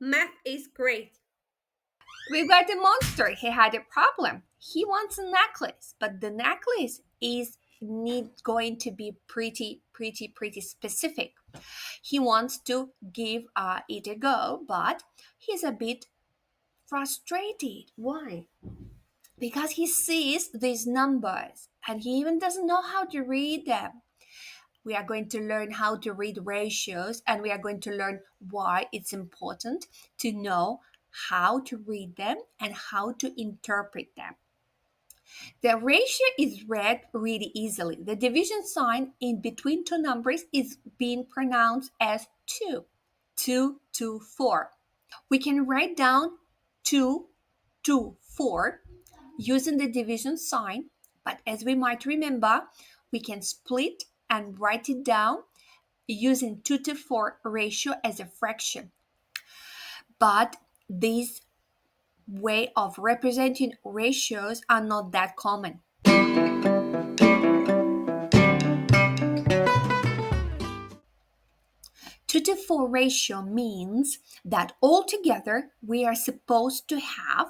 Math is great. We've got a monster. He had a problem. He wants a necklace, but the necklace is need going to be pretty specific. He wants to give it a go, but he's a bit frustrated. Why? Because he sees these numbers and he even doesn't know how to read them. We are going to learn how to read ratios and we are going to learn why it's important to know how to read them and how to interpret them. The ratio is read really easily. The division sign in between two numbers is being pronounced as 2. 2 to 4. We can write down 2 to 4 using the division sign, but as we might remember, we can split and write it down using 2 to 4 ratio as a fraction. But these way of representing ratios are not that common. 2 to 4 ratio means that altogether we are supposed to have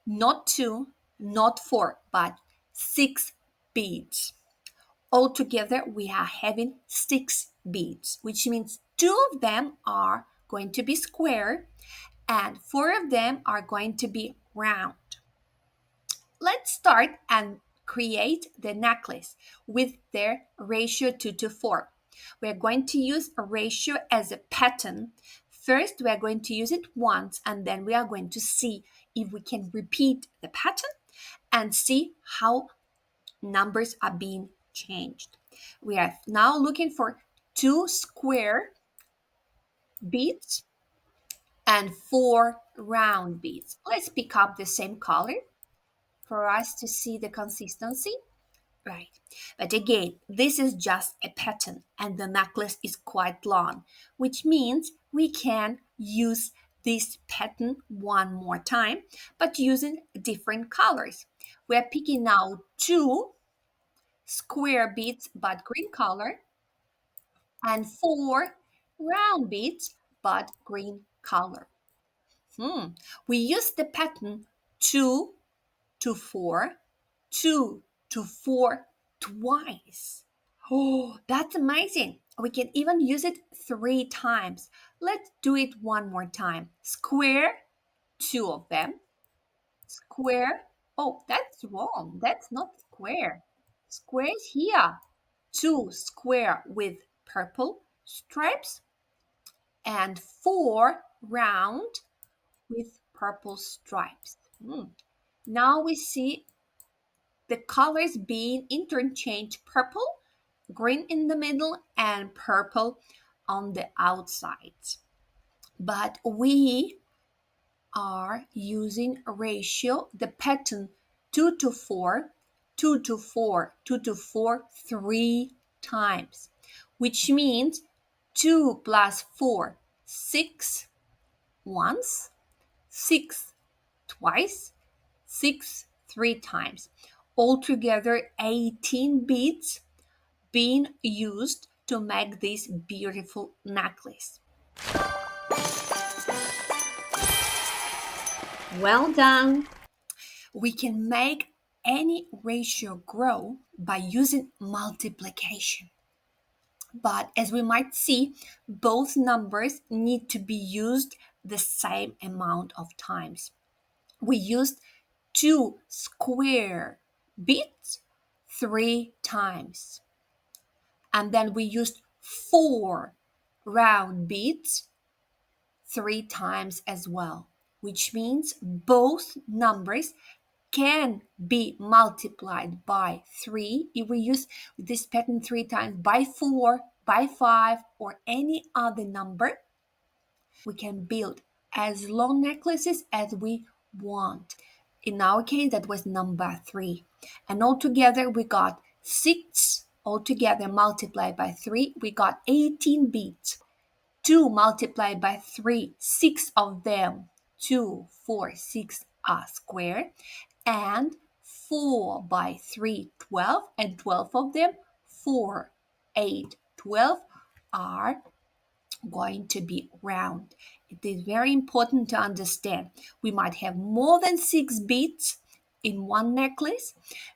not 2, not 4, but 6 beads. Altogether, we are having 6 beads, which means 2 of them are going to be square and 4 of them are going to be round. Let's start and create the necklace with their ratio 2 to 4. We're going to use a ratio as a pattern. First, we are going to use it once and then we are going to see if we can repeat the pattern and see how numbers are being changed. We are now looking for 2 square beads and 4 round beads. Let's pick up the same color for us to see the consistency. Right. But again, this is just a pattern and the necklace is quite long, which means we can use this pattern one more time, but using different colors. We're picking out 2 square beads, but green color, and 4 round beads, but green color. We use the pattern 2 to 4, 2 to 4 twice. Oh, that's amazing. We can even use it 3 times. Let's do it one more time. Square 2 of them. Square. Oh, that's wrong. That's not square. Square is here. 2 square with purple stripes and 4 round with purple stripes. Now we see the colors being interchanged, purple, green in the middle, and purple on the outside. But we are using a ratio, the pattern 2 to 4, 2 to 4, 2 to 4, 3 times, which means 2 plus 4, 6 once, 6 twice, 6 3 times. Altogether 18 beads being used to make this beautiful necklace. Well done. We can make any ratio grow by using multiplication. But as we might see, both numbers need to be used the same amount of times. We used 2 square beads 3 times. And then we used 4 round beads 3 times as well, which means both numbers can be multiplied by 3 if we use this pattern 3 times, by 4, by 5, or any other number. We can build as long necklaces as we want. In our case, that was number 3. And altogether, we got 6 altogether multiplied by 3. We got 18 beads. 2 multiplied by 3, 6 of them, 2, 4, 6 are square. And 4 by 3, 12, and 12 of them, 4, 8, 12 are going to be round. It is very important to understand. We might have more than 6 beads in one necklace,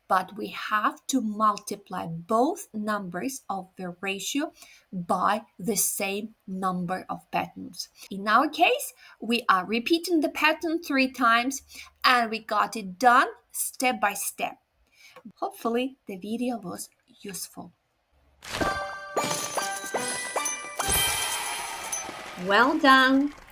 but we have to multiply both numbers of the ratio by the same number of patterns. In our case, we are repeating the pattern 3 times and we got it done step by step. Hopefully, the video was useful. Well done!